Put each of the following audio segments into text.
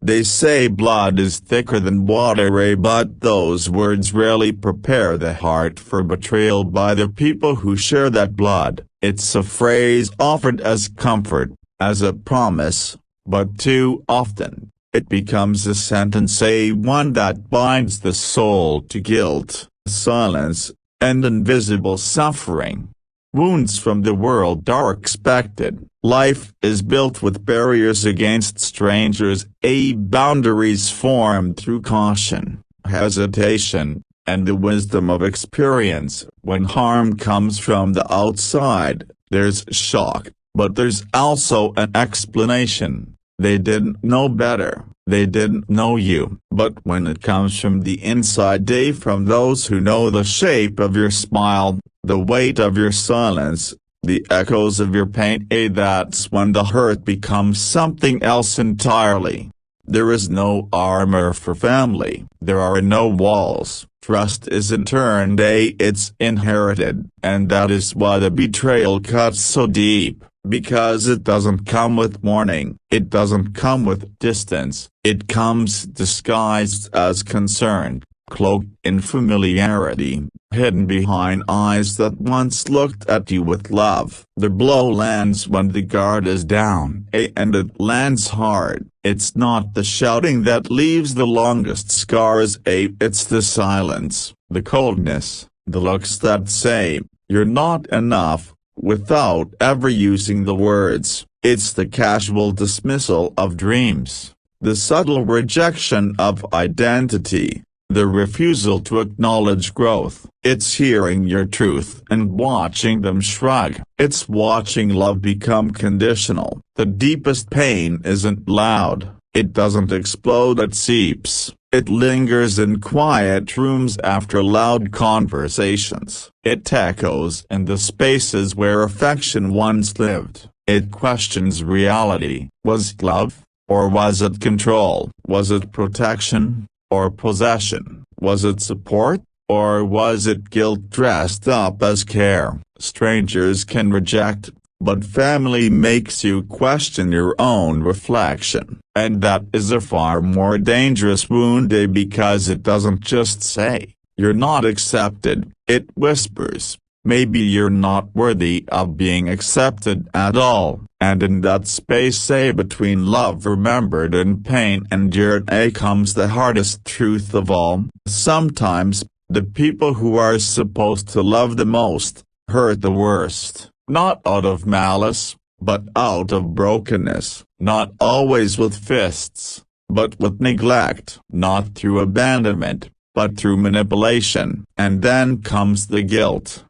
They say blood is thicker than water, but those words rarely prepare the heart for betrayal by the people who share that blood. It's a phrase offered as comfort, as a promise, but too often, it becomes a sentence, one that binds the soul to guilt, silence, and invisible suffering. Wounds from the world are expected. Life is built with barriers against strangers, boundaries formed through caution, hesitation, and the wisdom of experience. When harm comes from the outside, there's shock, but there's also an explanation. They didn't know better, they didn't know you. But when it comes from the inside, from those who know the shape of your smile, the weight of your silence, the echoes of your pain, that's when the hurt becomes something else entirely. There is no armor for family. There are no walls. Trust isn't earned, it's inherited. And that is why the betrayal cuts so deep. Because it doesn't come with warning. It doesn't come with distance. It comes disguised as concern, cloaked in familiarity, hidden behind eyes that once looked at you with love. The blow lands when the guard is down, and it lands hard. It's not the shouting that leaves the longest scars, it's the silence, the coldness, the looks that say, "You're not enough," without ever using the words. It's the casual dismissal of dreams, the subtle rejection of identity, the refusal to acknowledge growth. It's hearing your truth and watching them shrug. It's watching love become conditional. The deepest pain isn't loud. It doesn't explode, it seeps. It lingers in quiet rooms after loud conversations. It echoes in the spaces where affection once lived. It questions reality. Was it love? Or was it control? Was it protection? Or possession? Was it support? Or was it guilt dressed up as care? Strangers can reject, but family makes you question your own reflection. And that is a far more dangerous wound, because it doesn't just say, "You're not accepted." It whispers, "Maybe you're not worthy of being accepted at all." And in that space, between love remembered and pain endured, comes the hardest truth of all. Sometimes, the people who are supposed to love the most, hurt the worst, not out of malice, but out of brokenness. Not always with fists, but with neglect. Not through abandonment, but through manipulation. And then comes the guilt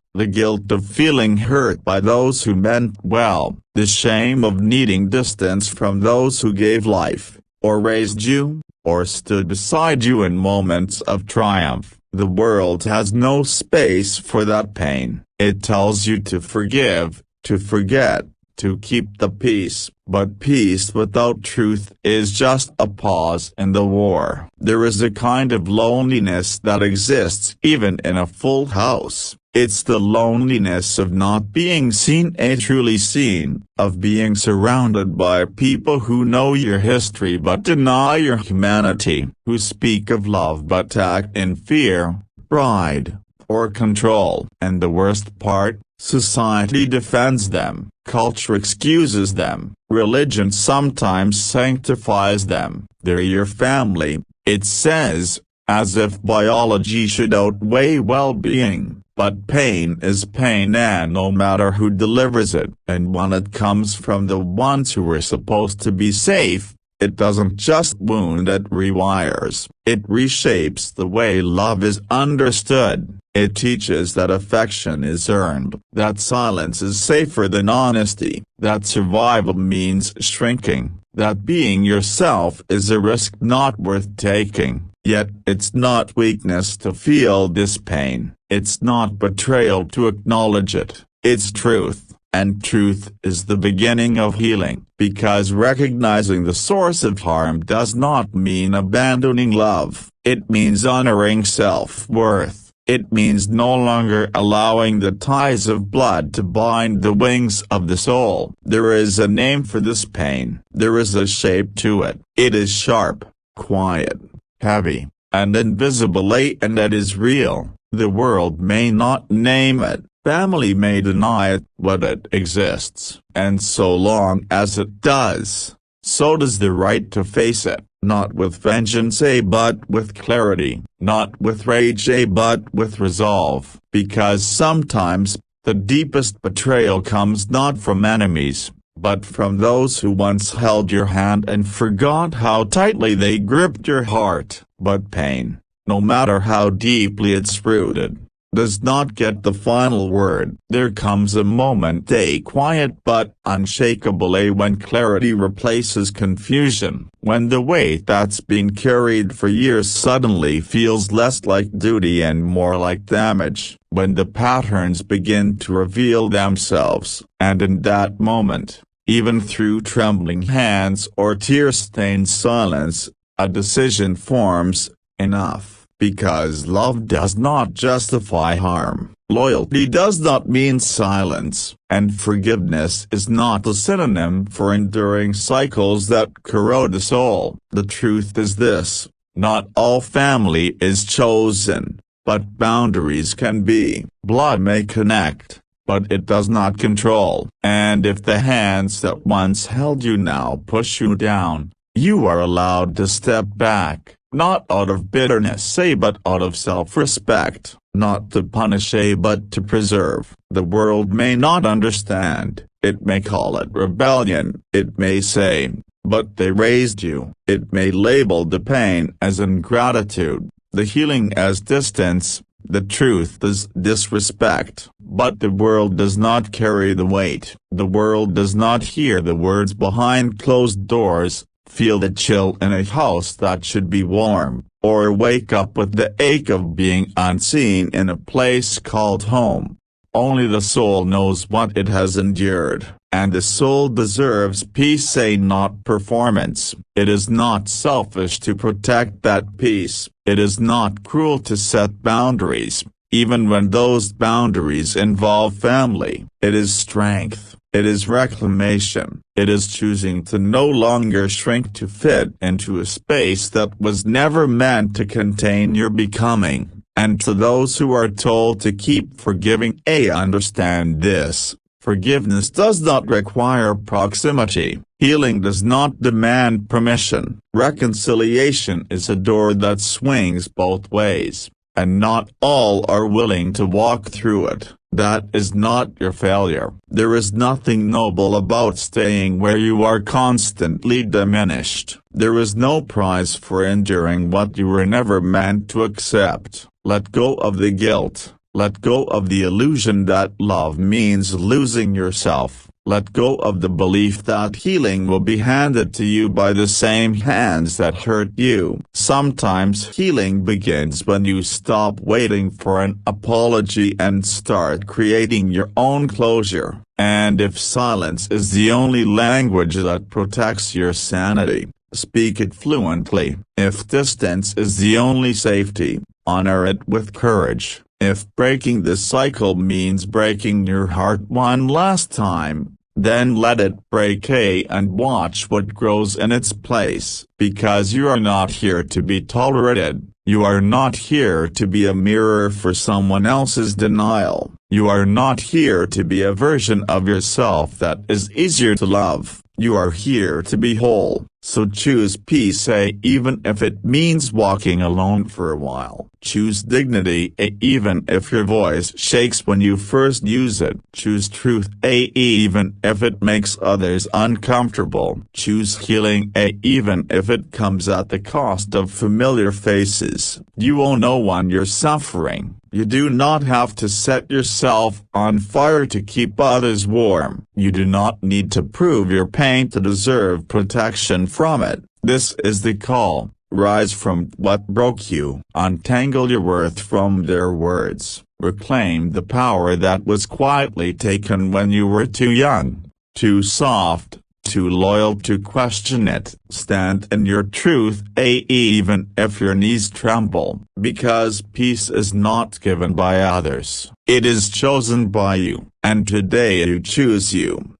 of feeling hurt by those who meant well, the shame of needing distance from those who gave life, or raised you, or stood beside you in moments of triumph. The world has no space for that pain. It tells you to forgive, to forget, to keep the peace. But peace without truth is just a pause in the war. There is a kind of loneliness that exists even in a full house. It's the loneliness of not being seen, truly seen, of being surrounded by people who know your history but deny your humanity, who speak of love but act in fear, pride, or control. And the worst part, society defends them, culture excuses them, religion sometimes sanctifies them. They're your family, it says, as if biology should outweigh well-being. But pain is pain, and no matter who delivers it. And when it comes from the ones who were supposed to be safe, it doesn't just wound, it rewires. It reshapes the way love is understood. It teaches that affection is earned, that silence is safer than honesty, that survival means shrinking, that being yourself is a risk not worth taking. Yet it's not weakness to feel this pain. It's not betrayal to acknowledge it. It's truth, and truth is the beginning of healing. Because recognizing the source of harm does not mean abandoning love. It means honoring self-worth. It means no longer allowing the ties of blood to bind the wings of the soul. There is a name for this pain. There is a shape to it. It is sharp, quiet, heavy, and invisible, and it is real. The world may not name it. Family may deny it, but it exists. And so long as it does, so does the right to face it. Not with vengeance, but with clarity. Not with rage, but with resolve. Because sometimes, the deepest betrayal comes not from enemies, but from those who once held your hand and forgot how tightly they gripped your heart. But pain, no matter how deeply it's rooted, does not get the final word. There comes a moment, quiet but unshakable, when clarity replaces confusion. When the weight that's been carried for years suddenly feels less like duty and more like damage. When the patterns begin to reveal themselves. And in that moment, even through trembling hands or tear-stained silence, a decision forms: enough. Because love does not justify harm, loyalty does not mean silence, and forgiveness is not a synonym for enduring cycles that corrode the soul. The truth is this: not all family is chosen, but boundaries can be. Blood may connect, but it does not control. And if the hands that once held you now push you down, you are allowed to step back. Not out of bitterness, but out of self-respect. Not to punish, but to preserve. The world may not understand. It may call it rebellion. It may say, "But they raised you." It may label the pain as ingratitude, the healing as distance, the truth as disrespect. But the world does not carry the weight. The world does not hear the words behind closed doors, feel the chill in a house that should be warm, or wake up with the ache of being unseen in a place called home. Only the soul knows what it has endured, and the soul deserves peace, not performance. It is not selfish to protect that peace. It is not cruel to set boundaries, even when those boundaries involve family. It is strength. It is reclamation. It is choosing to no longer shrink to fit into a space that was never meant to contain your becoming. And to those who are told to keep forgiving, understand this: forgiveness does not require proximity. Healing does not demand permission. Reconciliation is a door that swings both ways, and not all are willing to walk through it. That is not your failure. There is nothing noble about staying where you are constantly diminished. There is no prize for enduring what you were never meant to accept. Let go of the guilt. Let go of the illusion that love means losing yourself. Let go of the belief that healing will be handed to you by the same hands that hurt you. Sometimes healing begins when you stop waiting for an apology and start creating your own closure. And if silence is the only language that protects your sanity, speak it fluently. If distance is the only safety, honor it with courage. If breaking the cycle means breaking your heart one last time, then let it break, and watch what grows in its place. Because you are not here to be tolerated. You are not here to be a mirror for someone else's denial. You are not here to be a version of yourself that is easier to love. You are here to be whole. So choose peace, even if it means walking alone for a while. Choose dignity, even if your voice shakes when you first use it. Choose truth, even if it makes others uncomfortable. Choose healing, even if it comes at the cost of familiar faces. You owe no one your suffering. You do not have to set yourself on fire to keep others warm. You do not need to prove your pain to deserve protection from it. This is the call. Rise from what broke you. Untangle your worth from their words. Reclaim the power that was quietly taken when you were too young, too soft, too loyal to question it. Stand in your truth, even if your knees tremble, because peace is not given by others, it is chosen by you, and today you choose you.